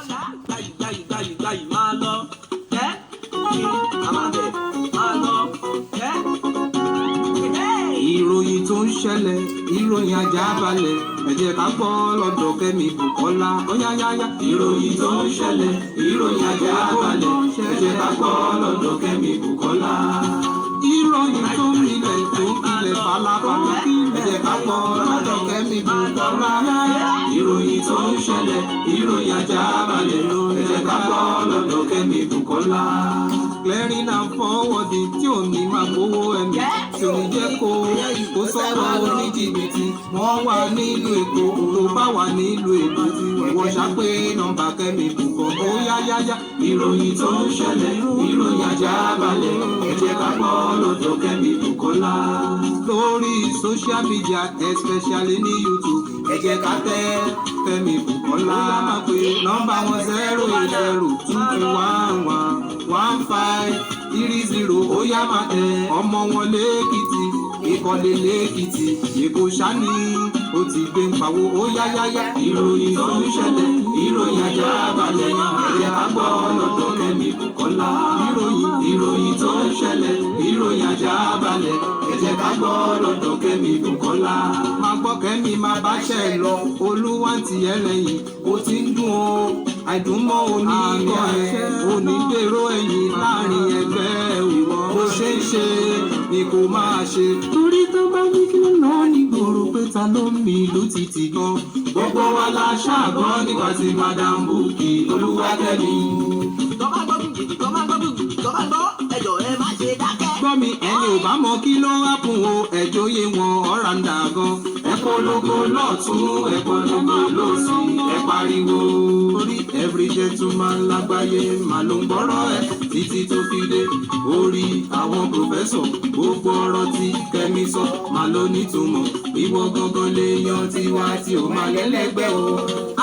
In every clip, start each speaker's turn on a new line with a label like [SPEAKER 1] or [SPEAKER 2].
[SPEAKER 1] Gayi máa lọ. Àmàbẹ̀ máa lọ. Ìròyìn tó ń ṣẹlẹ̀, ìròyìn àjàbalẹ̀, ẹ jẹ́ ká gbọ́ lọ́dọ̀ Kẹ́mi Bùkọ́lá. Óyáyáyá. Ìròyìn tó ń ṣẹlẹ̀, ìròyìn àjàbalẹ̀, ẹ jẹ́ ká gbọ́ lọ́dọ̀ Kẹ́mi Bùkọ́lá. Ìròyìn tó ń milẹ̀ tó ń kilẹ̀ falafala, ẹ jẹ́ ká gbọ́ lọ́dọ̀ Kẹ́mi Bùkọ́lá. Ìròyìn tó ń ṣẹlẹ̀, ìròyìn àjàbalẹ̀, ẹ jẹ́ ká gbọ́ lọ́dọ̀ Kẹ́mi Bùkọ́lá. Clearing and forwarding tí ò ní máa gbowó ẹni tí ò ní jẹ́ kó sọ̀rọ̀ oníjìbìtì. Wọ́n wà nílùú Èkó tó bá wà nílùú Èkó ìwọ ṣàpè nọ́mbà Kẹ́mi Bùkọ́lá. Ó yáyáyá. Ìròyìn tó ń ṣẹlẹ̀, ìròyìn àjàbalẹ̀, ẹ jẹ́ ká gbọ́ lọ́dọ̀ Kẹ́mi Bùkọ́lá. Lórí social media especially ní YouTube ẹ jẹ́ ká tẹ Kẹ́mi Bùkọ́lá. Ó yá máa pe nọ́mbà wọn 08022111530. Ó yá máa tẹ ọmọ wọn lẹ́kìtì ìkọlé lẹ́kìtì Èkó ṣáni ó ti gbé ń pawó. Ó yáyáyá. Ìròyìn tó ń ṣẹlẹ̀, ìròyìn àjàbalẹ̀, ẹ jẹ́ ká gbọ́ lọ́dọ̀ Kẹ́mi Bùkọ́lá. Ìròyìn tó ń ṣẹlẹ̀, ìròyìn àjàbalẹ̀, ẹ jẹ́ ká gbọ́ lọ́dọ̀ Kẹ́mi Bùkọ́lá. Máa gbọ́ Kẹ́mi máa bá ṣẹ́ lọ, Olúwa ń tì ẹ́ lẹ́yìn, ó ti ń dùn ó àìdùnmọ́ onígbọ́ ẹ̀ onígbèrò ẹ̀yìn láàrin ẹgbẹ́ ìwọ. Bó ṣe ń ṣe ni kò máa ṣe. Torí tó bá ní kí ló ná nígboro pé ta ló ń mi ìlú títì gan. Gbogbo wa la ṣàgbọ́ nípa ti Madam Bukky Olúwakẹ́mi. Tọ́ba gbọ́ bùkìtì, tọ́ba gbọ́ bùkìtì, tọ́ba gbọ́ ẹjọ́ ẹ má ṣe dákẹ́. Gbọ́ mi ẹni ò bá mọ kí ló wá fún o ẹjọ́ yé wọn ọ̀ràǹdà gan. Ẹ polongo lọ́tún, ẹ polongo lósì, ẹ pariwo. Orí every gentleman lágbàáyé màá ló ń gbọ́rọ̀ ẹ títí tó fi dé orí àwọn pòfẹ́sọ̀. Gbogbo ọ̀rọ̀ tí Kẹ́mi sọ màá ló nítumọ̀. Ìwọ gangan lè yan tiwa tí ò máa lẹ́lẹ́gbẹ́ o.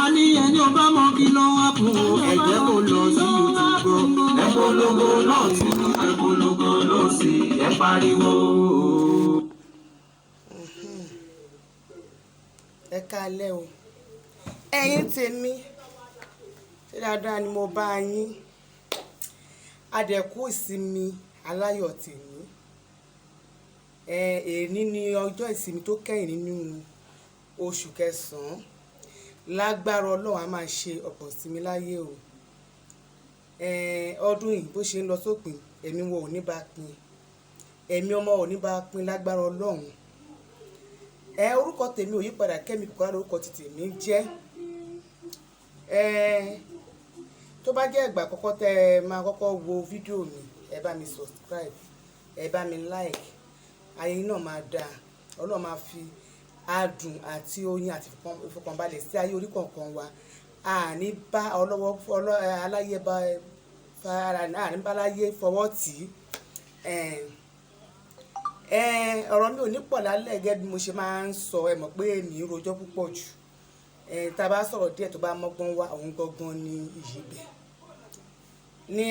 [SPEAKER 1] A ní ẹni ò bá mọ kí ló wá fún o ẹ jẹ́ kó lọ sí YouTube. Ẹ polongo lọ́tún, ẹ polongo lósì, ẹ pariwo.
[SPEAKER 2] Ẹ káalẹ́ o ẹ̀yin tèmi, ṣé dáadáa ni mo bá yín? Adẹ̀kú ìsinmi aláyọ̀ tèmi. Èní ni ọjọ́ ìsinmi tó kẹ́yìn nínú oṣù kẹsàn-án. Lágbára Ọlọ́run a máa ṣe ọ̀pọ̀ ìsinmi láyé o. Ọdún yìí bó ṣe ń lọ sópin, ẹ̀mí wọn ò ní bá pín, ẹ̀mí ọmọ ò ní bá pín lágbára Ọlọ́run. Orúkọ tèmi ò yípadà, Kẹ́mi Bùkọ́lá lórúkọ ti tèmi jẹ́. Tó bá jẹ́ ìgbà àkọ́kọ́ tẹ́ ẹ máa kọ́kọ́ wo fídíò mi, ẹ bá mi subscribe, ẹ bá mi like, ayé náà máa dáa. Ọlọ́run máa fi adùn àti oyin àti ìfọkànbalẹ̀ sí ayé orí kọ̀ọ̀kan wa. Àní bá aláyé bá àní bá aláyé fọwọ́ tì í. Ọ̀rọ̀ mi ò ní pọ̀ lálẹ́ gẹ́gẹ́ bí mo ṣe máa ń sọ. Ẹ mọ̀ pé èmi ń rojọ́ púpọ̀ jù. Tá a bá sọ̀rọ̀ díẹ̀ tó bá mọ́gbọ́n wá, òun gangan ni iyì bẹ̀. Ní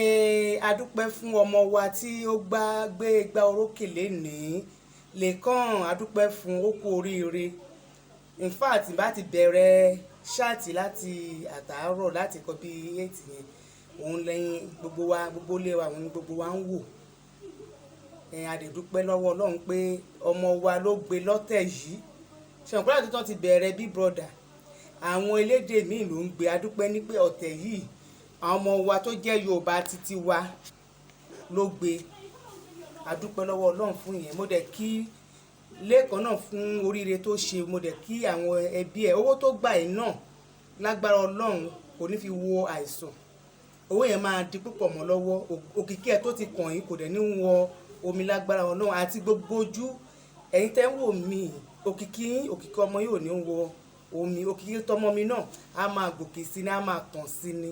[SPEAKER 2] adúpẹ́ fún ọmọ wa tí ó gbé igbá orókè lénìí lẹ́kàn. Adúpẹ́ fún ó kú oríire. In fact bá ti bẹ̀rẹ̀ ṣáàtì láti àtàárọ̀ láti kọ́ bí 8 yẹn, òun lẹ́yìn gbogbo ilé wa, òun ni gbogbo wa ń wò. Adẹ̀dúpẹ́ lọ́wọ́ Ọlọ́run pé ọmọ wa ló gbé lọ́tẹ̀ yìí. Ṣàǹkúrà tó tán ti bẹ̀rẹ̀ Big Brother, àwọn elédè míì ló ń gbé. Adúpẹ́ ní pé ọ̀tẹ̀ yìí àwọn ọmọ wa tó jẹ́ Yorùbá títí wa ló gbé. Adúpẹ́ lọ́wọ́ Ọlọ́run fún ìyẹn. Mo dẹ̀ kí Lẹ́kan náà fún oríire tó ṣe. Mo dẹ̀ kí àwọn ẹbí ẹ̀. Owó tó gbà yìí náà lágbára Ọlọ́run kò ní fi wo àìsàn. Owó yẹn máa di púpọ̀ mọ́ lọ́wọ́. Òkìkí ẹ̀ tó ti kàn yín kò dẹ̀ ní wọ omi lágbára Ọlọ́run. Àti gbogbo ojú ẹ̀yin tẹ́ ń wò mí, òkìkí ọmọ yìí ò ní wọ omi. Òkìkí tọmọ mi náà á máa gòkè sí ni, á máa tàn sí ni.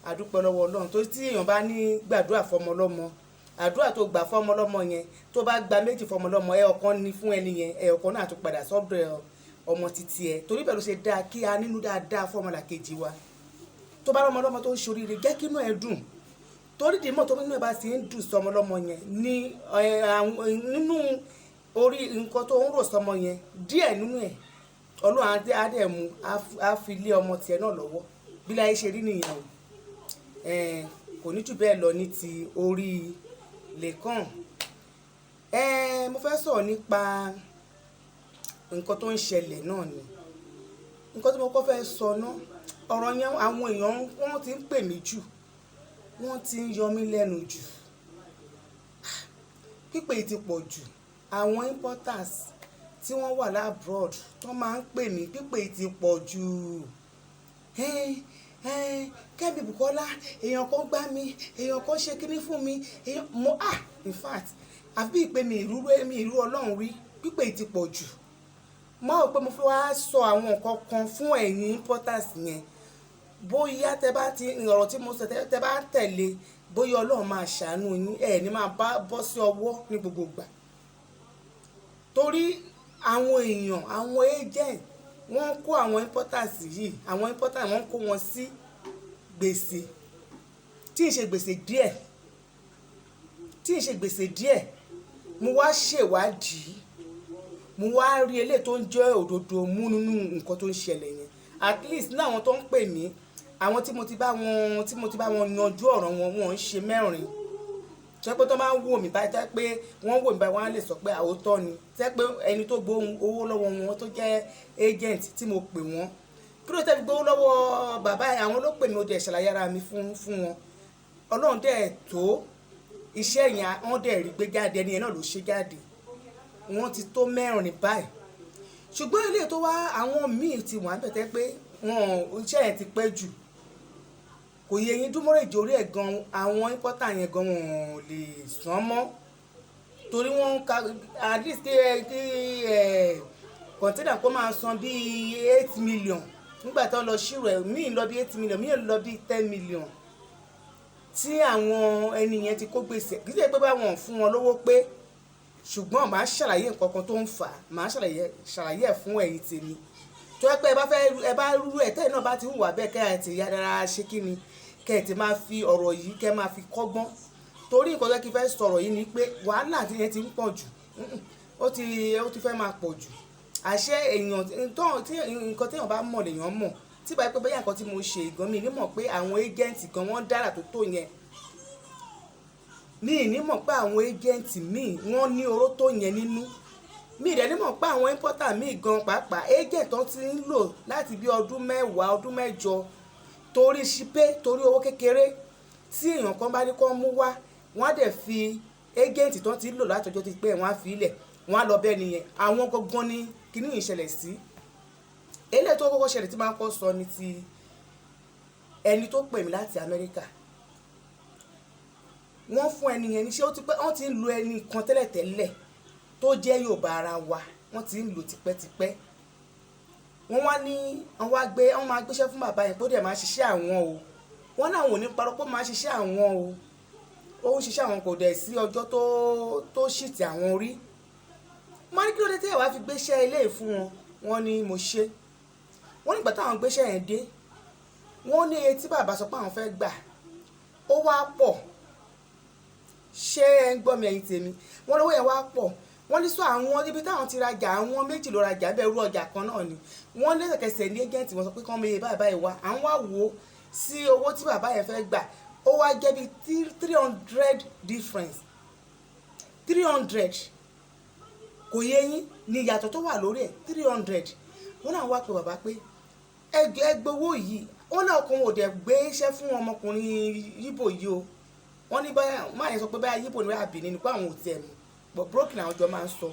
[SPEAKER 2] Adúpẹ́ lọ́wọ́ Ọlọ́run. Tó tí èèyàn bá ní gbàdúrà fọmọ lọ́mọ, àdúrà tó gbà fọmọ lọ́mọ yẹn tó bá gba méjì fọmọ lọ́mọ, ọ̀kan ni fún ẹni yẹn, ọ̀kan náà tó padà sọ́dọ̀ ọmọ títí ẹ. Torí bẹ́ẹ̀ ló ṣe dáa kí a nínú dáadáa fọmọ làkejì wa. Tó bá rọmọ lọ́mọ tó ń ṣoríire, jẹ́ kí inú ẹ dùn. Torí dìímọ̀ tó nínú ẹ bá ti ń dùn sọmọ lọ́mọ yẹn ní nínú orí nǹkan tó ń rò sọmọ yẹn, díẹ̀ nínú ẹ̀ Ọlọ́run á dẹ̀ mú á fi lé ọmọ tiẹ̀ náà lọ́wọ́. bí láyé ṣe rí nìyẹn o. Kò ní jù bẹ́ẹ̀ lọ ní ti orí lẹ́kàn. Mo fẹ́ sọ̀rọ̀ nípa nǹkan tó ń ṣẹlẹ̀ náà ni. Nǹkan tí mo kọ́ fẹ́ sọ náà, ọ̀rọ̀ yẹn àwọn èèyàn wọ́n ti ń pè mí jù, wọ́n ti ń yọ mí lẹ́nu jù. Pípè ti pọ̀ jù. Àwọn importers tí wọ́n wà labroad tó máa ń pè mí, pípè ti pọ̀ jù. Kẹ́mi Bùkọ́lá, èèyàn kan gbá mi, èèyàn kan ṣe kíní fún mi, in fact àbí ìpè mi ìrú Ọlọ́run rí. Pípè ti pọ̀ jù. Mo rò pé mo fẹ́ wá sọ àwọn nǹkan kan fún ẹ̀yin importers yẹn. Bóyá tẹ bá ti ọ̀rọ̀ tí mo sọ tẹ bá tẹ̀lé, bóyá Ọlọ́run máa ṣàánú yín, ní máa bọ́ sí ọwọ́ ní gbogbo ìgbà. Torí àwọn èèyàn, àwọn agent wọ́n kó àwọn importers yìí, àwọn importers wọ́n kó wọn sí gbèsè tí ì ṣe gbèsè díẹ̀. Mo wá ṣèwádìí, mo wá rí eléyìí tó ń jẹ́ òdodo mú nínú nǹkan tó ń ṣẹlẹ̀ yẹn. At least ní àwọn tó ń pè mí, àwọn tí mo ti bá wọn yanjú ọ̀rọ̀ wọn, wọn ń ṣe mẹ́rin. Ṣé pé tó máa ń wò mí báyìí, tẹ́ pé wọ́n wò mí báyìí, wọ́n á lè sọ pé àwòtọ́ ni. Tẹ́ pé ẹni tó gbóhùn owó lọ́wọ́ wọn tó jẹ́ agent tí mo pè wọ́n, kí ló tẹ́ fi gbówó lọ́wọ́ bàbá yẹn? Àwọn ló pè mí, ó dẹ̀ ṣàlàyé ara mi fún wọn. Ọlọ́run dẹ̀ tó iṣẹ́ yẹn, wọ́n dẹ̀ rí gbé jáde, ẹni yẹn náà ló ṣe jáde. Wọ́n ti tó mẹ́rin báyìí. Ṣùgbọ́n ilé tó wá àwọn míì ti wà ń bẹ̀tẹ́ pé iṣẹ́ yẹn ti pẹ́ jù. Kò yẹ yín dúmọ́rẹ́ ìjòrí ẹ̀ gan, àwọn importer yẹn gan wọn ò lè san mọ́. Torí wọ́n ka at least kí container kó máa san bí 8 million. Nígbà tó lọ ṣírò ẹ̀, míì lọ bí 8 million, míì lọ bí 10 million. Tí àwọn ẹni yẹn ti kó gbèsè, kì í ṣe pé báwọn fún wọn lówó pé, ṣùgbọ́n màá ṣàlàyé nǹkan kan tó ń fà á, màá ṣàlàyé ẹ̀ fún ẹ̀yin tèmi. Tó yẹ pé ẹ bá rú ẹ̀ tẹ́yìn náà bá ti hùwà bẹ́ẹ̀, kẹ́ ẹ ti ya dára ṣe kí ni, kẹ́ ẹ ti máa fi ọ̀rọ̀ yìí kẹ́ máa fi kọ́gbọ́n. Torí nǹkan tó kí fẹ́ sọ̀rọ̀ yìí ni pé wàhálà tí yẹn ti ń pọ̀ jù, ó ti fẹ́ máa pọ̀ jù. Àṣé èèyàn nǹkan téèyàn bá mọ̀ lèèyàn mọ̀. Tí bá yẹ pé bóyá nǹkan tí mo ṣe gan mi ní mọ̀ pé àwọn agent gan wọ́n dára tó yẹn. Mi ní mọ̀ pé àwọn agent míì wọ́n ní oró tó yẹn nínú. Mi dẹ̀ ní mọ̀ pé àwọn importer míì gan pàápàá agent tó ti ń lò láti bí ọdún 10, ọdún 8 torí ṣípé, torí owó kékeré tí èèyàn kan bá ní kó mú wá, wọ́n á dẹ̀ fi agent tó ti ń lò láti ọjọ́ ti pẹ́, wọ́n á fi ilẹ̀, wọ́n á lọ bẹ́ẹ̀ nìyẹn. Àwọn gangan ni kíní yìí ṣẹlẹ̀ sí. Eléyìí tó kọ́kọ́ ṣẹlẹ̀ tí máa ń kọ́ sọ ni ti ẹni tó pè mí láti Amẹ́ríkà. Wọ́n fún ẹni yẹn níṣẹ́, wọ́n ti ń lo ẹni kan tẹ́lẹ̀tẹ́lẹ̀ tó jẹ́ Yorùbá ara wa, wọ́n ti ń lò tipẹ́tipẹ́. Wọ́n wá ní wọ́n máa gbéṣẹ́ fún bàbá yẹn pé ó dẹ̀ máa ṣiṣẹ́ àwọn o. Wọ́n náà wò ní parọ́ pé ó máa ṣiṣẹ́ àwọn o. Ó ń ṣiṣẹ́ àwọn, kò dẹ̀ sí ọjọ́ tó ṣìtì àwọn rí. Mo ní kí ló dé tí ẹ wá fi gbéṣẹ́ ilé fún wọn? Wọ́n ní mo ṣe. Wọ́n nígbà táwọn gbéṣẹ́ yẹn dé, wọ́n ní iye tí bàbá sọ pé àwọn fẹ́ gbà ó wá pọ̀. Ṣé ẹ ń gbọ́ mi ẹ̀yin tèmi? Wọ́n lówó yẹn wá pọ̀. Wọ́n ní sọ àwọn ibi táwọn ti rajà, àwọn méjì ló rajà bẹ́ẹ̀, rú ọjà kan náà ni. Wọ́n lẹ́sẹ̀kẹsẹ̀ ní agent wọn sọ pé kán meye báyìí wá. Àwọn wá wò ó sí owó tí bàbá yẹn fẹ́ gbà, ó wá jẹ́ bí 300 difference. 300 kò yé yín ní ìyàtọ̀ tó wà lórí ẹ̀. 300. Wọ́n náà wá pé bàbá pé ẹgbowó yìí, wọ́n náà kàn ò dẹ̀ gbé iṣẹ́ fún ọmọkùnrin Yíbò yìí o. Wọ́n ní báyà máa yẹn sọ pé báyà Yíbò ní báyà Benin ni pé àwọn ò tiẹ̀ mọ̀, but broken àwọn jọ máa ń sọ.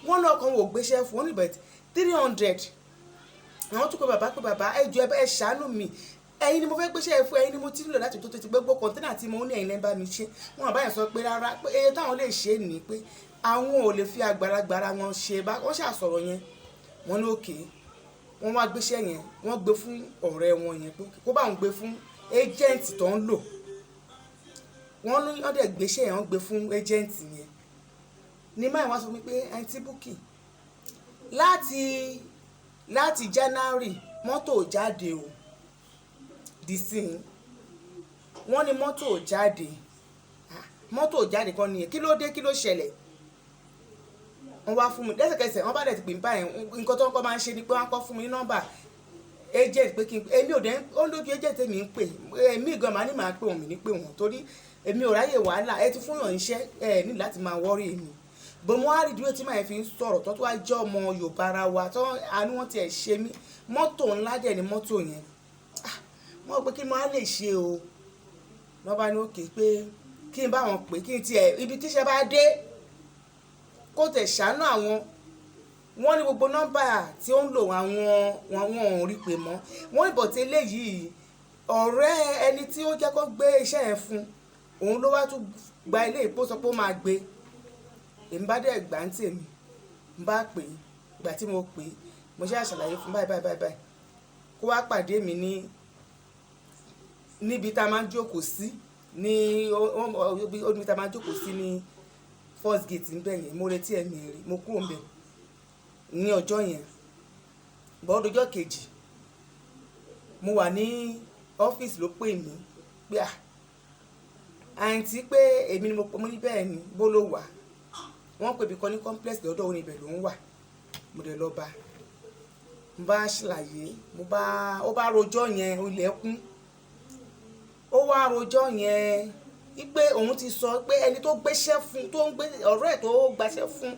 [SPEAKER 2] Wọ́n náà kàn ò gbéṣẹ́ fún, wọ́n ní bẹ̀t 300. Àwọn tún pé bàbá ẹjọ́ ẹ ṣàánú mi, ẹ̀yin ni mo fẹ́ gbéṣẹ́ fún, ẹ̀yin ni mo ti ń lò láti tó ti gbogbo kọ̀ńténà tí mo ní, ẹ̀yin lẹ́ bá mi ṣe. Wọ́n àbáyé sọ pé rárá, pé eye táwọn lè ṣe ní pé àwọn ò lè fi agbára wọn ṣe bá wọ́n ṣàsọ̀rọ̀ yẹn. Wọ́n ní òkè, wọ́n wá gbéṣẹ́ yẹn, wọ́n gbé fún ọ̀rẹ́ wọn yẹn pé kó bá wọn gbé fún agent tó ń lò. Wọ́n dẹ̀ gbéṣẹ́ yẹn, wọ́n gbé fún agent yẹn. Ní máa wá sọ mi pé àǹtí Búkì, láti January mọ́tò jáde o, dìsín wọ́n ní mọ́tò jáde kan nìyẹn, kí ló dé, kí ló ṣẹlẹ̀? Wọ́n wá fún mi lẹ́sẹ̀kẹsẹ̀, wọ́n bá dẹ̀ ti pè mí báyìí. Nǹkan tó ń kọ́ máa ń ṣe ni pé wọ́n kọ́ fún mi ní nọ́mbà agent pé kí n èmi ò dẹ́ ó lójú agent mi ń pè èmi gan máa ní máa pè wọ́n mi ní pè wọ́n torí èmi ò ráyè wàhálà ẹ ti fún yàn iṣẹ́ ẹ ní láti máa wọ́rí mi bọ́n mo á rí dúró tí màá fi ń sọ̀rọ̀ tó wá jẹ́ ọmọ Yorùbá ara wa tó àánú wọn tiẹ̀ ṣe mí mọ́tò ńlá dẹ̀ ni mọ́tò yẹn wọ́n pé kí n máa lè ṣe o wọ́n bá ní òkè pé kí n bá wọn pè kí n tiẹ̀ ibi tíṣẹ́ bá dé kó tẹ̀ ṣàánú àwọn wọ́n ní gbogbo nọ́mbà tí ó ń lò àwọn ò rí pè mọ́ wọ́n ní bọ̀tẹ́ eléyìí ọ̀rẹ́ ẹni tí ó jẹ́ kó gbé iṣẹ́ yẹn fún òun ló wá tún gba ilé ìpó sọ pé ó máa gbé èmi bá dẹ̀ gbà ń tèmi ń bá pè é ìgbà tí mo pè é mo ṣe àṣàlàyé fún báyìí kó wá pàdé mi níbi tá a máa ń jókòó sí níbi tá a máa ń jókòó sí ní first gate níbẹ̀ yẹn mo retí ẹ̀mí rí mo kúrò ń bẹ̀ ní ọjọ́ yẹn bọ́ọ̀dù ọjọ́ kejì mo wà ní ọ́fíìsì ló pè mí pé àǹtí pé èmi ni mo ní bẹ́ẹ̀ ni bó ló wà wọ́n pè mí kan ní complex lọ́dọ̀ òun ibẹ̀ ló ń wà mo dẹ̀ lọ bá mo bá ṣàlàyé ó bá rojọ́ yẹn ilẹ̀kùn ó wá rojọ́ yẹn wípé òun ti sọ pé ẹni tó gbéṣẹ́ fún tó ń gbé ọ̀rẹ́ ẹ̀ tó gbaṣẹ́ fún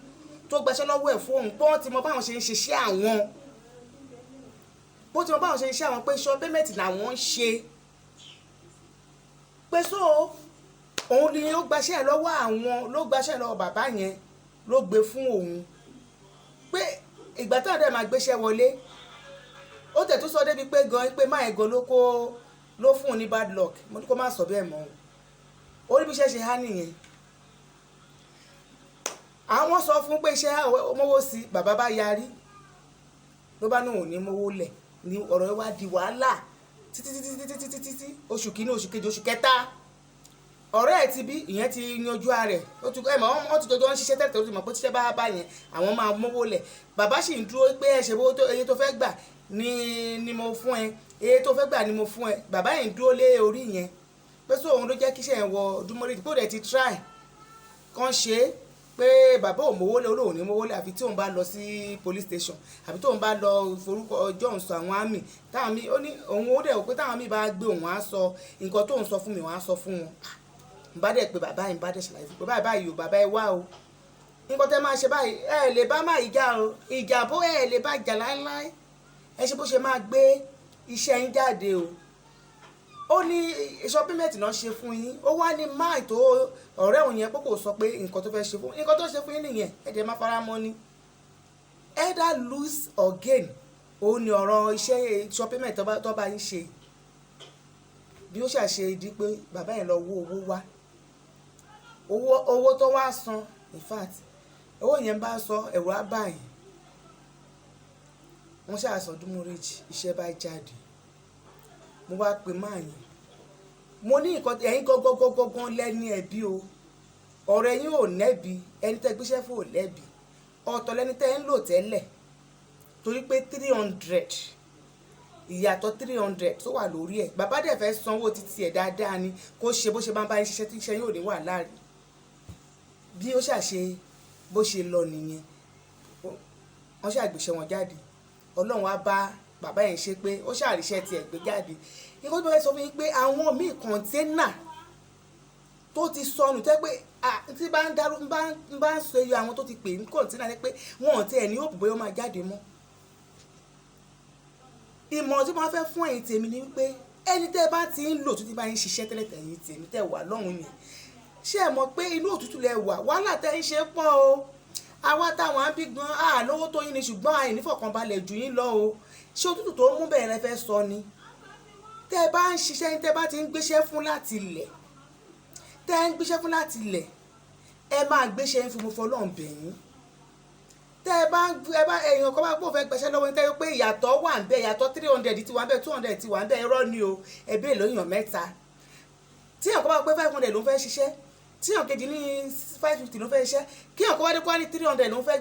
[SPEAKER 2] tó gbaṣẹ́ lọ́wọ́ ẹ̀ fún òun pé wọ́n ti mọ báwọn ṣe ń ṣiṣẹ́ àwọn bó ti mọ báwọn ṣe ń ṣiṣẹ́ àwọn pé ṣọ payment làwọn ń ṣe pé so òun ni ó gbaṣẹ́ lọ́wọ́ àwọn ló gbaṣẹ́ lọ́wọ́ bàbá yẹn ló gbé fún òun pé ìgbà táwọn dẹ̀ máa gbéṣẹ́ wọlé ó tẹ̀ tó sọ débi pé gan pé máa gan ló fún un ní bad luck mo ní kó má sọ bẹ́ẹ̀ mọ́ orí bí iṣẹ́ ṣe há nìyẹn àwọn sọ fún pé iṣẹ́ mówó sí bàbá bá yarí ló bá ní òun ní mówó lẹ̀ ní ọ̀rọ̀ wa di wàhálà títí oṣù kìíní oṣù kejì oṣù kẹta ọ̀rẹ́ ẹ̀ ti bí ìyẹn ti yanjú ara rẹ̀ ó ti ẹ̀ mọ̀ wọ́n ti jọjọ́ ń ṣiṣẹ́ tẹ́lẹ̀ tó ti mọ̀ pé tíṣẹ́ bá yẹn àwọn máa mówó lẹ̀ bàbá sì ń dúró pé ẹ̀ ṣe bó eye tó fẹ́ gbà ni mo fún ẹ eye tó fẹ́ gbà ni mo fún ẹ bàbá yẹn ń dúró lé orí yẹn pé sọ òun ló jẹ́ kíṣẹ́ yẹn wọ ọdúnmọ́rẹ́ tó dẹ̀ ti try kàn ṣe é pé bàbá ò mówó lé olóhùn ní mówó lé àfi tí òun bá lọ sí police station àfi tí òun bá lọ forúkọ ọjọ́ òun sọ àwọn àmì táwọn mi ó ní òun ó dẹ̀ wò pé táwọn mi bá gbé òun á sọ nǹkan tóun sọ fún mi òun á sọ fún wọn bá dẹ̀ pé bàbá yìí bá dẹ̀ ṣàlàyé fún pé báyìí o bàbá ẹ wá o nǹkan tẹ́ máa ṣe báyìí ẹ lè bá má ìjà o ìjà bó ẹ lè bá jà láéláé ẹ ṣe bó ṣe máa gbé iṣẹ́ yín jáde o ó ní ìṣọ́pímẹ́ǹtì náà ṣe fún yín ó wá ní máì tó ọ̀rẹ́ òun yẹn pé kò sọ pé nǹkan tó fẹ́ ṣe fún nǹkan tó ṣe fún yín nìyẹn ẹ̀dẹ̀ máa fara mọ́ ni either lose or gain òun ni ọ̀rọ̀ iṣẹ́ ìṣọ́pímẹ́ǹtì tó bá yín ṣe bí ó ṣàṣe di pé bàbá yẹn lọ owó wá owó tó wá san in fact owó yẹn bá sọ ẹ̀rọ á báyìí wọ́n ṣàṣọdún mọ́rẹ́jì iṣẹ́ bá jáde mo wá pe máa yẹn mo ní nǹkan ẹ̀yin gangan lẹ́ni ẹ̀bi o ọ̀rọ̀ ẹ̀yin ò lẹ́bi ẹni tẹ́ gbéṣẹ́ fún ò lẹ́bi ọ̀tọ̀ lẹ́ni tẹ́ ń lò tẹ́lẹ̀ torí pé 300 ìyàtọ̀ 300 tó wà lórí ẹ̀ bàbá dẹ̀ fẹ́ sanwó títí ẹ̀ dáadáa ni kó ṣe bó ṣe máa bá yín ṣiṣẹ́ tí iṣẹ́ yóò ní wà láàrin bí ó ṣàṣe bó ṣe lọ nìyẹn wọ́n ṣàgbéṣẹ́ wọn jáde ọlọ́run á bá bàbá yẹn ṣe pé ó ṣàríṣẹ́ tiẹ̀ gbé jáde nǹkan tó fẹ́ sọ fún yín pé àwọn míì kọ̀ńténà tó ti sọnù tẹ́ pé tí bá ń sọ iye àwọn tó ti pè ní kọ̀ńténà tẹ́ pé wọn ò tiẹ̀ ní òpó bóyá ó máa jáde mọ́ ìmọ̀ tí wọ́n fẹ́ fún ẹ̀yin tèmi ni wípé ẹni tẹ́ bá ti ń lò tó ti bá yín ṣiṣẹ́ tẹ́lẹ̀ tẹ̀yìn tèmi tẹ́ wà lọ́hùn yẹn ṣé ẹ mọ̀ pé inú òtútù lẹ wà wàhálà tẹ́ ń ṣe pọ̀ o àwa táwọn á bí gan lówó tó yín ni ṣùgbọ́n àìnífọ̀kànbalẹ̀ jù yín lọ o ṣé òtútù tó mú bẹ̀rẹ̀ lẹ fẹ́ sọ ni tẹ́ bá ń ṣiṣẹ́ yín tẹ́ bá ti ń gbéṣẹ́ fún láti ilẹ̀ ẹ máa gbéṣẹ́ yín fún mo fọlọ́run bẹ̀yìn tẹ́ ẹ bá èèyàn kan bá gbọ́ fẹ́ gbẹ̀ṣẹ́ lọ́wọ́ tẹ́ pé ìyàtọ̀ wà ń bẹ ìyàtọ̀ 300 ti wà ń bẹ 200 ti wà ń bẹ irọ́ ni o ẹbí èlòyìn mẹ́ta tí èèyàn kan bá pé 500 ló ń fẹ́ ṣiṣẹ́ tí èèyàn kejì ní 550 ló ń fẹ́ ṣiṣẹ́ kí èèyàn kan wá dé kó wá ní 300 ló ń fẹ́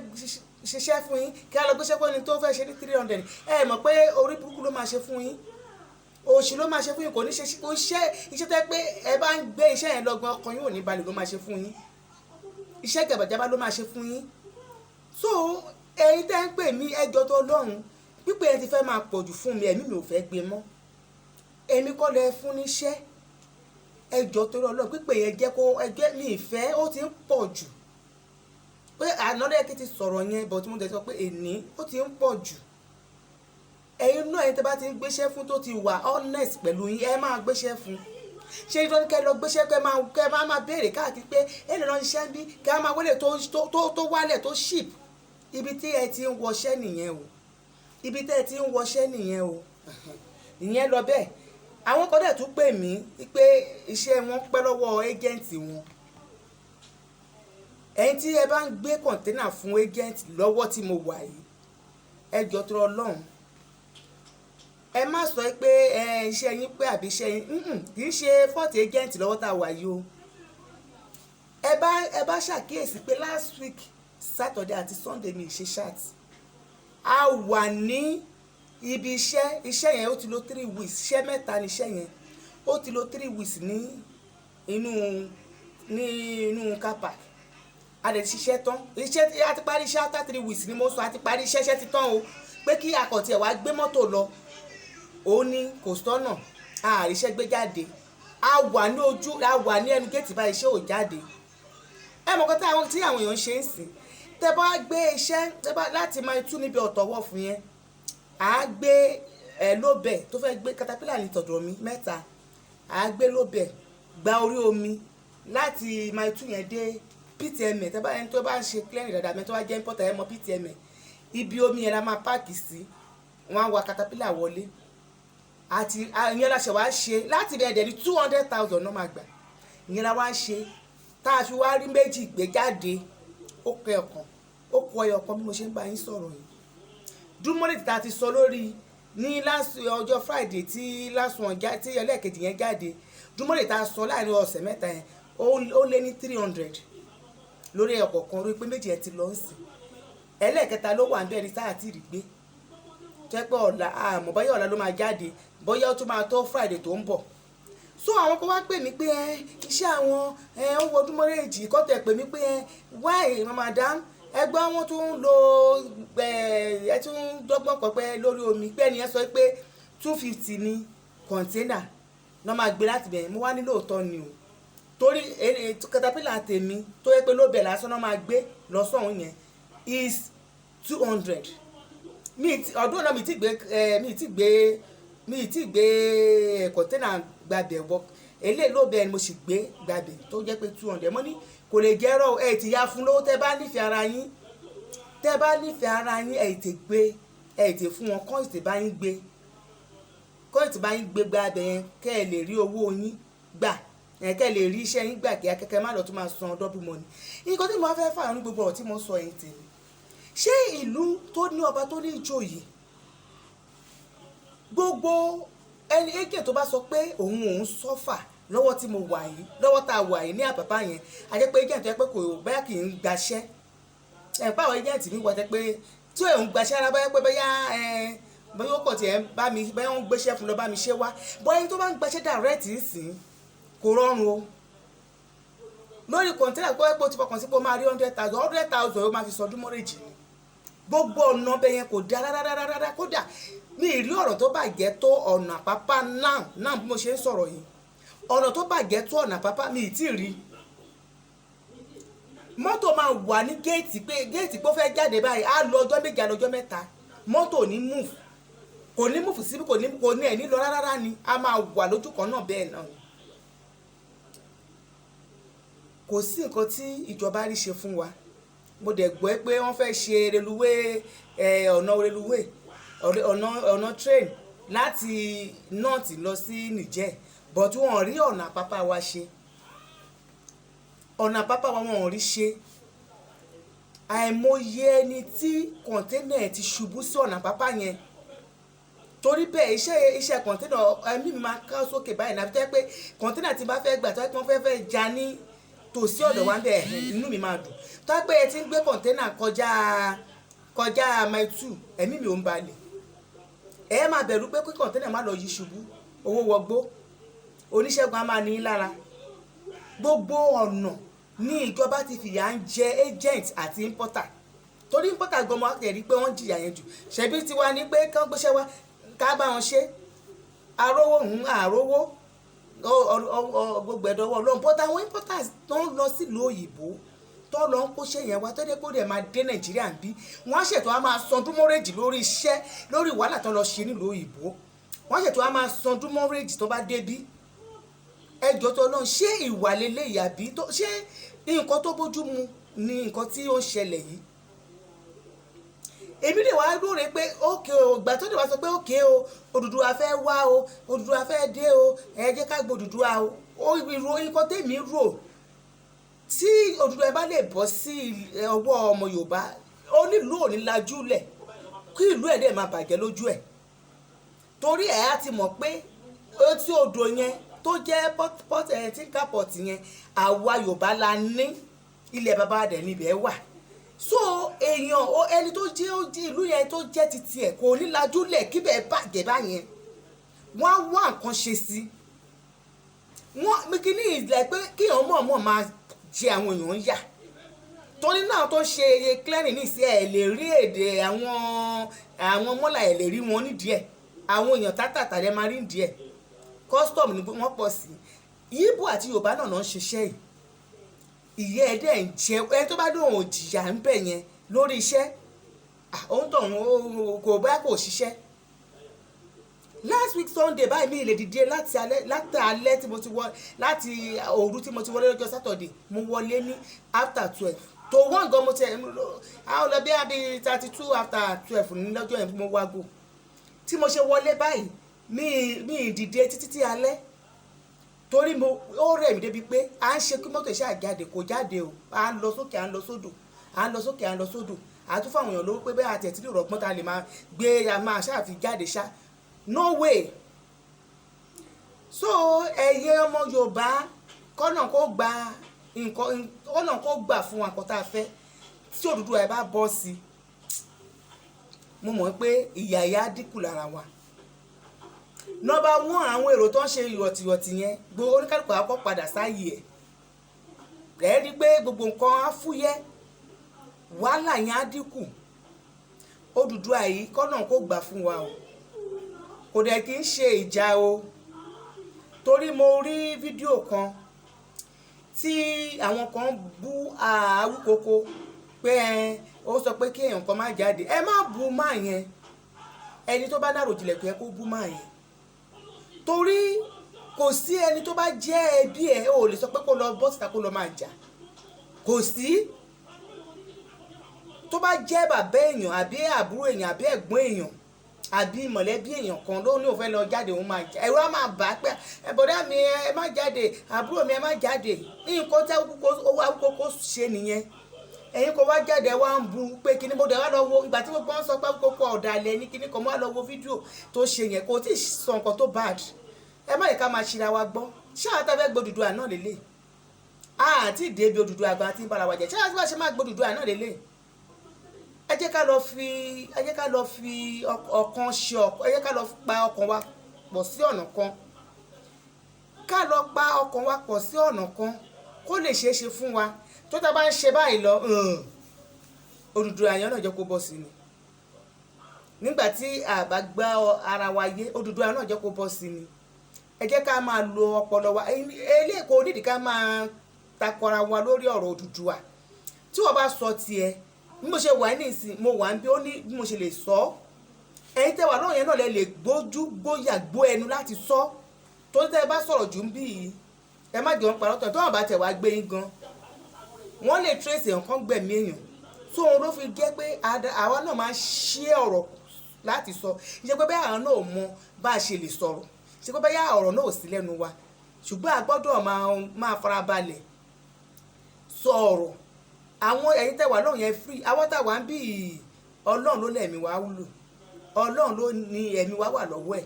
[SPEAKER 2] ṣiṣẹ́ fún yín kí á lọ gbéṣẹ́ fún ẹni tó fẹ́ ṣe ní 300 ẹ mọ̀ pé orí burúkú ló máa ṣe fún yín òṣì ló máa ṣe fún yín kò ní ṣe iṣẹ́ tẹ́ pé ẹ bá ń gbé iṣẹ́ yẹn lọ́gbọ́n ọkàn yín ò ní balẹ̀ ló máa ṣe fún yín iṣẹ́ gàbàjábá ló máa ṣe fún yín so ẹ̀yin tẹ́ ń pè mí ẹjọ́ tó lọ́run pípé ẹ ti fẹ́ máa pọ̀jù fún mi, ẹ̀mí mi ò fẹ́ gbé mọ́, èmi kọ́ lẹ fún níṣẹ́, ẹjọ́ torí Ọlọ́run pípé yẹn jẹ́ kó ẹgbẹ́ mi ìfẹ́ ó ti ń pọ̀ jù pé ànádẹ́ kí ti sọ̀rọ̀ yẹn bọ̀ tí mo tẹ̀ sọ pé èní ó ti ń pọ̀ jù. Ẹ̀yin náà ẹni tẹ́ bá ti ń gbéṣẹ́ fún tó ti wà honest pẹ̀lú yín ẹ máa gbéṣẹ́ fún. Ṣé ìjọ ní kẹ́ lọ gbéṣẹ́ kẹ́ máa béèrè káàkiri pé èlò náà ṣiṣẹ́ bí kẹ́ máa wọlé tó wálẹ̀ tó ship. Ibi tí ẹ ti ń wọṣẹ́ nìyẹn o, ibi tí ẹ ti ń wọṣẹ́ nìyẹn o, ìyẹn lọ bẹ́ẹ̀. Àwọn kan dẹ̀ tún pè mí pé iṣẹ́ wọn pẹ́ lọ́wọ́ ẹ́jẹ̀ǹtì wọn. Ẹ̀yin tí ẹ bá ń gbé kọ̀ǹténà fún ẹ́jẹ̀ǹtì lọ́wọ́ tí mo wà yìí ẹ jọ̀ọ́ torí Ọlọ́run ẹ má sọ pé iṣẹ́ yín pé àbí iṣẹ́ yín kì í ṣe fọ́ọ̀tì ẹ́jẹ̀ǹtì lọ́wọ́ tá a wà yìí o. Ẹ bá ṣàkíyèsí pé last week Saturday àti Sunday mi ṣe chat a wà ní ibi iṣẹ́ yẹn ó ti lò 3 weeks, iṣẹ́ mẹ́ta ni iṣẹ́ yẹn ó ti lò 3 weeks ní inú car park. A lè ṣiṣẹ́ tán iṣẹ́ a ti parí iṣẹ́ after 3 weeks ni mo sọ a ti parí iṣẹ́ ti tán o pé kí akọ̀tì ẹ̀ wá gbé mọ́tò lọ òun ni kò sọ́nà àríṣẹ́ gbé jáde a wà ní ẹnu géètì báyìí iṣẹ́ ò jáde. Ẹ mọ̀ kọ́tà tí àwọn èèyàn ṣe ń sìn tẹ́ bá gbé iṣẹ́ láti máa tú níbi ọ̀tọ̀wọ̀ fún yẹn à á gbé lóbẹ̀ tó fẹ́ gbé caterpillar ní tọ̀dọ̀ mi 3 à á gbé lóbẹ̀ gba orí omi láti máa tú yẹn dé PTM tẹ́ bá ẹni tó bá ń ṣe clearing dáadáa mi tó bá jẹ́ importer ẹ mọ̀ PTM ibi omi yẹn la máa páàkì sí wọ́n á wa caterpillar wọlé àti ìyẹn la ṣe wá ṣe láti bẹ̀rẹ̀ ní 200,000 náà máa gbà ìyẹn la wá ṣe tá a fi wá rí méjì gbé jáde ó kọ ẹyọkan bí mo ṣe ń bá yín sọ̀rọ̀ yìí. Dúmọ́lì tá a ti sọ lórí ní ọjọ́ Friday tí last one tí ẹlẹ́ẹ̀kejì yẹn jáde Dúmọ́lì tá a sọ láàrin ọ̀sẹ̀ mẹ́ta yẹn ó lé ní 300 lórí ọ̀kọ̀ọ̀kan rí pé méjì ẹ ti lọ sí ẹlẹ́ẹ̀kẹta ló wà ń bẹ́ẹ̀ ní sáà tí rí gbé jẹ́ pé ọ̀la àmọ́ bóyá ọ̀la ló máa jáde bóyá ó tún máa tó Friday tó ń bọ̀. So àwọn kan wá pè mí pé iṣẹ́ àwọn ó wọ Dúmọ́lì kọ́tẹ̀ pè mí pé why madam ẹgbẹ́ wọn tún ń lo ẹ tún dọ́gbọ́n pọ̀pẹ́ lórí omi pé ẹnìyẹn sọ pé 250 ní kọ̀ǹténà náà máa gbé láti bẹ̀rẹ̀ mo wá ní lóòótọ́ ni o torí caterpillar tèmi tó yẹ pé lóbẹ̀ lásán náà máa gbé lọ́sọ̀hún yẹn is 200 ọdún náà mi ti gbé kọ̀ǹténà gbàbẹ̀ bọ́ eléyìí lóbẹ̀ ni mo sì gbé gbàbẹ̀ tó jẹ́ pé 200 mo ní kò lè jẹ́rọ̀ ẹ̀ ti ya fún lówó tẹ́ bá nífẹ̀ẹ́ ara yín ẹ̀ ti gbé ẹ̀ ti fún wọn kọ́ ìtì bá yín gbé gbàbẹ̀ yẹn kẹ́ ẹ lè rí owó yín gbà kẹ́ ẹ lè rí iṣẹ́ yín gbà kí akẹ́kẹ́ má lọ tún máa san double money. Nǹkan tí mo fẹ́ fà ní gbogbo ọ̀rọ̀ tí mo sọ yẹn tèmi ṣé ìlú tó ní ọba tó ní ìjòyè gbogbo ẹni èké tó bá sọ pé òun sọ́fà lọ́wọ́ tí mo wà yìí lọ́wọ́ tá a wà yìí ní Àpápá yẹn àjẹ́ pé agent tó yẹ pé kò báyà kì í gbaṣẹ́ ẹ̀pá àwọn agent mi wọ́n tẹ́ pé tí òun gbaṣẹ́ ara báyà pé báyà bóyá ó kọ̀ tiẹ̀ bá mi báyà ń gbéṣẹ́ fún lọ bá mi ṣe wá bóyá ẹni tó bá ń gbaṣẹ́ direct nsìn kò rọrùn o lórí kọ̀ǹtẹ́nà kó ẹgbẹ́ ti fọkàn sí pé ó máa rí 100,000 ó máa fi sọ Dúmọ́lì ni gbogbo ọ̀nà ọbẹ̀ yẹn kò dá rárá kódà mi ì rí ọ̀rọ̀ tó bàjẹ́ tó ọ̀nà Àpápá náà bí mo ṣe ń sọ̀rọ̀ yìí ọ̀nà tó bàjẹ́ tó ọ̀nà Àpápá mi ì tí ì rí mọ́tò máa wà ní géètì pé ó fẹ́ jáde báyìí á lọ ọjọ́ méje á lọ ọjọ́ mẹ́ta mọ́tò ní move kò ní move síbi kò ní ẹ̀ ní lọ rárá ni a máa wà lójú kan náà bẹ́ẹ̀ náà kò sí nǹkan tí ìjọba rí ṣe fún wa. Mo dẹ̀ gbọ́ pé wọ́n fẹ́ ṣe reluwé ọ̀nà train láti north lọ sí Niger but wọ́n rí ọ̀nà Àpápá wa ṣe ọ̀nà Àpápá wa wọ́n rí ṣe àìmọye ẹni tí kọ̀ǹténà ẹ̀ ti ṣubú sí ọ̀nà Àpápá yẹn torí bẹ́ẹ̀ iṣẹ́ kọ̀ǹténà ẹ̀mí mi máa ká sókè báyìí náà tó yẹ pé kọ̀ǹténà tí bá fẹ́ gbà tó yẹ pé wọ́n fẹ́ já ní tòsí ọ̀dọ̀ wa ń bẹ̀ inú mi máa dùn tó yẹ pé ẹ ti ń gbé kọ̀ǹténà kọjá mile 2 ẹ̀mí mi ò ń balẹ̀ ẹ máa bẹ̀rù pé kọ̀ǹténà má lọ yí ṣubú owó wọgbó oníṣègùn á máa ní lára gbogbo ọ̀nà ní ìjọba ti fìyà ń jẹ agent àti importer torí importer gan mọ́ àtẹ̀rí pé wọ́n jìyà yẹn jù ṣebí tiwa ní pé kán gbéṣẹ́ wá ká bá wọn ṣe arówó àrówó gbogbo ẹ̀dọ́wọ́ ọlọ́run but àwọn importers tó ń lọ sílùú òyìnbó tó lọ ń kóṣẹ́ yẹn wá tó dé kó dẹ̀ máa dé nàìjíríà ń bí wọ́n á ṣètò á máa san dúmọ́rẹ́jì lórí iṣẹ́ lórí wàhálà tó lọ ṣe nílùú òyìnbó wọ́n ṣètò á máa san dúmọ́rẹ́jì tó bá dé bí ẹjọ́ tó lọ ṣé ìwà lélẹ́yìí àbí ṣé nǹkan tó bójú mu ni nǹkan tí ó ń ṣẹlẹ̀ yìí èmi lè wá lóore pé ókè o ìgbà tó lè wá sọ pé ókè o Odùduwà fẹ́ wá o Odùduwà fẹ́ dé o ẹ jẹ́ ká gbọ́ Odùduwà o ìrò nǹkan tèmi rò tí Odùduwà bá lè bọ́ sí ọwọ́ ọmọ Yorùbá onílù ò ní lajú lẹ̀ kí ìlú ẹ̀ dẹ̀ máa bàjẹ́ lójú ẹ̀ torí ẹ̀ á ti mọ̀ pé etí odò yẹn tó jẹ́ tínkà pọ̀tì yẹn àwa Yorùbá la ní ilẹ̀ bàbá dẹ̀ níbẹ̀ wà so èèyàn ẹni tó jẹ́ ìlú yẹn tó jẹ́ titi ẹ̀ kò ní lajú lẹ̀ kíbẹ̀ bàjẹ́ báyẹn wọ́n á wá nǹkan ṣe sí wọ́n kí ní ìlẹ̀ pé kíyàn mọ̀ọ́mọ̀ máa jẹ àwọn èèyàn yà torí náà tó ṣe clearing nísì ẹ̀ lè rí èdè àwọn mọ́là ẹ̀ lè rí wọn nídìí ẹ̀ àwọn èèyàn tátàtà rẹ̀ máa rí nídìí ẹ̀ custom ni wọ́n pọ̀ sí Ìgbò àti Yorùbá náà ń ṣiṣẹ́ yìí ìyẹ́ ẹ̀dẹ̀ ń jẹ ẹni tó bá dóhùn òjìyà ń bẹ̀ yẹn lórí iṣẹ́ òun tó kò bá kò ṣiṣẹ́ last week Sunday báyìí mi lè dìde láti alẹ́ tí mo ti wọ láti òru tí mo ti wọlé lọ́jọ́ Saturday mo wọlé ní after 12 tó wọ́n gan mo ti àwọn lọ bí i 32 after 12 ní lọ́jọ́ yẹn mo wágò tí mo ṣe wọlé báyìí mi dìde títí tí alẹ́ torí ó rẹ̀ mí débi pé à ń ṣe kí mọ́tò iṣẹ́ àjáde kò jáde o à ń lọ sókè à ń lọ sódò à ń lọ sókè à ń lọ sódò àtún fáwọn èèyàn lówó pé bẹ́ẹ̀ àti ẹ̀tí lè rọ̀gbọ́n ta lè máa gbé máa ṣáàfi jáde ṣá no way so ẹ̀yẹ ọmọ Yorùbá kọ́nà kó gba nǹkan kọ́nà kó gbà fún wa nǹkan tá a fẹ́ tí Odùduwà ẹ̀ bá bọ́ sí mo mọ̀ pé ìyà ìyà dínkù lára wa nọ́mbà 1 àwọn èrò tó ń ṣe ìrọ̀tìrọ̀tì yẹn gbogbo oníkálùkù àkọ́ padà sáyé ẹ̀ rí pé gbogbo nǹkan á fúyẹ́ wàhálà yẹn á dínkù Odùduwà yìí kọ́nà kó gbà fún wa o kò dẹ̀ kí ń ṣe ìjà o torí mo rí fídíò kan tí àwọn kan bú Awíkoko pé ó sọ pé kí èèyàn kan má jáde ẹ má bú má yẹn ẹni tó bá dárò jìnlẹ̀ pé kó bú má yẹn torí kò sí ẹni tó bá jẹ́ ẹbí ẹ̀ ò lè sọ pé kó lọ bọ́ síta kó lọ máa jà kò sí tó bá jẹ́ bàbá èèyàn àbí àbúrò èèyàn àbí ẹ̀gbọ́n èèyàn àbí mọ̀lẹ́bí èèyàn kan ló ní òun fẹ́ lọ jáde òun máa jà ẹ̀rọ á máa bà á pé bọ̀dá mi ẹ má jáde àbúrò mi ẹ má jáde nǹkan tí Awíkoko ṣe nìyẹn ẹ̀yin kò wá jáde wá ń bu pé kíní mo dẹ̀ wá lọ wo ìgbà tí mo gbọ́n sọ pé Awíkoko ọ̀dàlẹ̀ ní kíní kan mo wá lọ wo fídíò tó ṣe yẹn kò tí ì sọ nǹkan tó bad ẹ má yẹ ká máa ṣíra wa gbọ́ ṣáà tá fẹ́ gbódùduwà náà lélẹ̀ àti ìdèbí Odùduwà àgbà tí ń bára wa jẹ ṣáà tí wọ́n ṣe máa gbódùduwà náà lélẹ̀ ẹ jẹ́ ká lọ fi ọkàn ṣe ẹ jẹ́ ká lọ pa ọkàn wa pọ̀ sí ọ̀nà kan ká lọ pa ọkàn wa pọ̀ sí ọ̀nà kan kó lè ṣeé ṣe fún wa tó tá bá ń ṣe báyìí lọ Odùduwà yẹn náà jẹ́ kó bọ́ sí ni nígbà tí àbá gbá ara wa yé Odùduwà náà jẹ́ kó bọ́ sí ni ẹ jẹ́ ká máa lo ọpọlọ wa eléyìí kò nídìí ká máa takọra wa lórí ọ̀rọ̀ Odùduwà tí wọ́n bá sọ tiẹ̀ bí mo ṣe wà ní ìsìn mo wà ń bí ó ní bí mo ṣe lè sọ ẹ̀yin tẹ́ wà náà yẹn náà lẹ lè gbójú gbóyà gbó ẹnu láti sọ tó tẹ́ bá sọ̀rọ̀ jù ń bí yìí ẹ má jẹun parọ́ tán tó wọ́n bá tẹ̀ wá gbé yín gan wọ́n lè trace èèyàn kan gbẹ̀mí èèyàn tó òun ló fi jẹ́ pé àwa náà máa ń ṣe ọ̀rọ̀ láti sọ ìṣe pé bẹ́ẹ̀ àwọn náà mọ bá a ṣe lè sọ̀rọ̀ ṣe pé bẹ́ẹ̀ ọ̀rọ̀ náà ò sí lẹ́nu wa ṣùgbọ́n a gbọ́dọ̀ máa farabalẹ̀ sọ̀rọ̀ àwọn ẹ̀yin tẹ́ wà náà yẹn free àwọn tá wà ń bí Ọlọ́run ló lẹ̀mí wa wúlò Ọlọ́run ló ní ẹ̀mí wa wà lọ́wọ́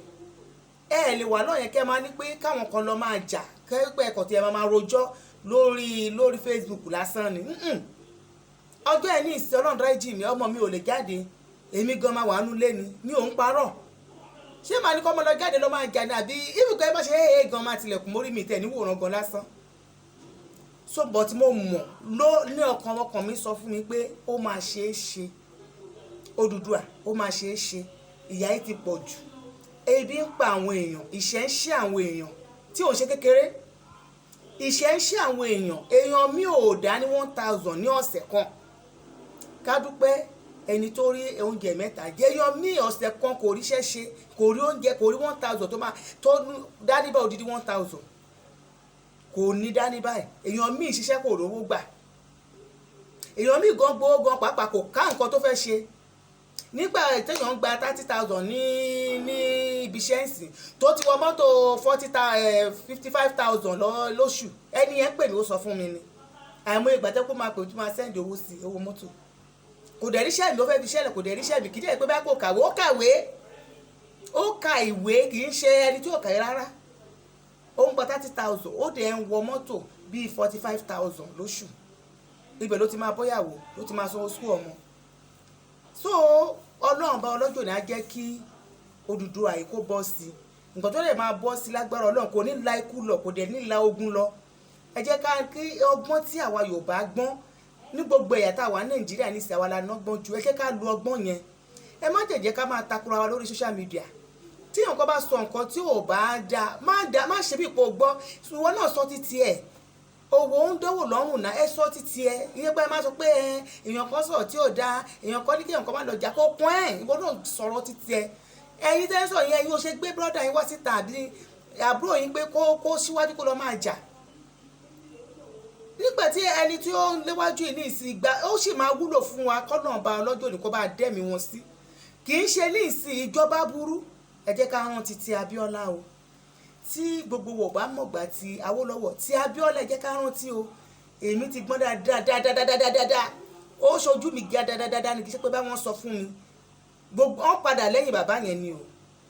[SPEAKER 2] ẹ̀ lè wà náà yẹn kẹ́ máa ní pé káwọn kan lọ máa jà kẹ́pẹ́ ẹ̀kọ́ tí ẹ máa rojọ́ lórí Facebook lásán ni ọjọ́ ẹ̀ ní ìsìn Ọlọ́run dáríjì mi ọmọ mi ò lè jáde èmi gan máa wà nú lé ni mi ò ń parọ́ ṣé màá ní kọ́ ọmọ lọ jáde lọ máa jà ní àbí ibùkọ́ ẹ má ṣe é gan máa tilẹ̀kùn mórí mi tẹ̀ níwòrán gan lásán so but mo mọ̀ ló ní ọkàn mi sọ fún mi pé ó máa ṣe é ṣe Odùduwà ó máa ṣe é ṣe. Ìyà yìí ti pọ̀ jù, ebi ń pa àwọn èèyàn, ìṣẹ́ ń ṣe àwọn èèyàn tí ò ń ṣe kékeré, ìṣẹ́ ń ṣe àwọn èèyàn mi ò dá ní 1000 ní ọ̀sẹ̀ kan. Ká dúpẹ́ ẹni tó rí oúnjẹ mẹ́ta jẹ, èèyàn mi ọ̀sẹ̀ kan kò ríṣẹ́ ṣe, kò rí oúnjẹ, kò rí 1000 tó dání bá odidi 1000 kò ní dání báyìí. Èèyàn mi ṣiṣẹ́ kò rówó gbà, èèyàn mi gan gbowó gan pàápàá kò ká nǹkan tó fẹ́ ṣe. Nígbà téèyàn ń gba 30,000 ní ibi iṣẹ́ ìsìn tó ti wọ mọ́tò 55,000 lóṣù, ẹni yẹn pè mí ó sọ fún mi ni àìmọ̀ ìgbà tẹ́ kó máa pè ó tún máa sẹ́ndì owó sí owó mọ́tò. Kò dẹ̀ ríṣẹ́ mi, ó fẹ́ fi ṣẹlẹ̀, kò dẹ̀ ríṣẹ́ mi, kì í jẹ́ pé bá kò kàwé, ó ka ìwé, kì í ṣe ẹni tí ò kàwé rárá. Ó ń gba 30,000 ó dẹ̀ ń wọ mọ́tò bíi 45,000 lóṣù. Ibẹ̀ ló ti máa bọ́yàwó, ló ti máa sanwó school ọmọ. So Ọlọ́run bá ọlọ́jọ́ ní á jẹ́ kí Odùduwà yìí kó bọ́ sí i. Nǹkan tó lè máa bọ́ sí lágbára Ọlọ́run kò ní la ikú lọ, kò dẹ̀ ní la ogun lọ. Ẹ jẹ́ ká kí ọgbọ́n tí àwa Yorùbá gbọ́n ní gbogbo ẹ̀yà táwa Nàìjíríà ní ìsìn àwa la nọ́gbọ́n ju, ẹ jẹ́ ká lu ọgbọ́n yẹn. Ẹ má jẹ́ ká máa takura wa lórí social media. Tí nǹkan bá sọ nǹkan tí ò bá dáa má ṣe bí ipò gbọ́, ìwọ náà sọ títí ẹ̀. Owó ń dánwò lọ́rùn náà, ẹ sọ títí ẹ. Ìyẹn pé ẹ máa sọ pé èèyàn kan sọ̀rọ̀ tí ò dáa, èèyàn kan ní kí èèyàn kan má lọ jà kó pọ́n ẹ̀, ìwọ náà sọ̀rọ̀ títí ẹ. Ẹ̀yin tẹ́ ń sọ yẹn, ẹ̀yin ò ṣe gbé brọ́dà yín wá síta àbí àbúrò yín pé kó síwájú kó lọ máa jà. Nígbà tí ẹni tí ó ń léwájú yìí ní ìsìn ìgbà ó sì máa wúlò fún wa, kọ́nà ọba ọlọ́jọ́ ní kó bá dẹ́mi wọn sí. Kì í ṣe ní ìsìn ìjọba burú. Ẹ jẹ́ ká rántí ti Abíọ́lá o. Tí gbogbo wọ̀ bá mọ̀gbà ti Awólọ́wọ̀, tí Abíọ́lá ẹ jẹ́ ká rántí o. Èmi ti gbọ́n dáadáa, ó ṣojú mi dáadáa ni, kì í ṣe pé bá wọn sọ fún mi. Gbogbo wọn padà lẹ́yìn bàbá yẹn ni o.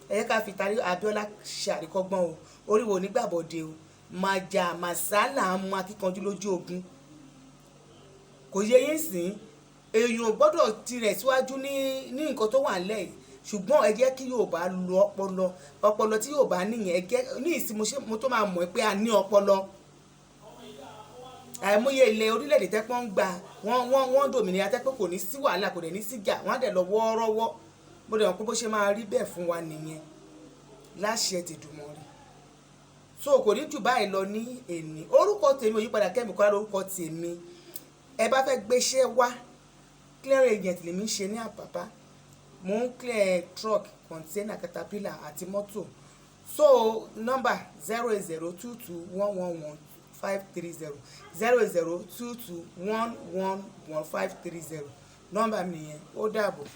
[SPEAKER 2] Ẹ jẹ́ ká fi tari Abíọ́lá ṣàríkọ́gbọ́n o. Oríwo onígbàbọ̀dé o. Màjà màsálà mú akíkanjú lójú ogun. Kò yẹ yín sìn, èèyàn gbọ́dọ̀ tirẹ̀ síwájú ní nǹkan tó wà nílẹ̀ yìí. Ṣùgbọ́n ẹ jẹ́ kí Yorùbá lo ọpọlọ tí Yorùbá nìyẹn. Ẹ jẹ́ ní ìsìn mo tó máa mọ̀ pé a ní ọpọlọ. Àìmọye ilẹ̀ orílẹ̀-èdè tẹ́pọ̀ ń gbà wọ́n dòmìnira tẹ́pọ̀ kò ní sí wàhálà, kò dẹ̀ ní sí jà, wọ́n á dẹ̀ lọ wọ́ọ́rọ́wọ́. Mo dẹ̀ mọ̀ pé bó ṣe máa rí bẹ́ẹ̀ fún wa nìyẹn láṣẹ t'Èdùmàrè. So kò ní jù báyìí lọ ní èní. Orúkọ tèmi Òyípadà Kẹ́mi Kọ́lá lórúkọ tèmi. Ẹ bá fẹ́ gbéṣẹ́ wá, clear agent lèmi ń ṣe ní Àpápá. Mo ń clear truck, container, caterpillar àti mọ́tò. So number 08022111530 08022111530 number mi nìyẹn. Ó dàbọ̀.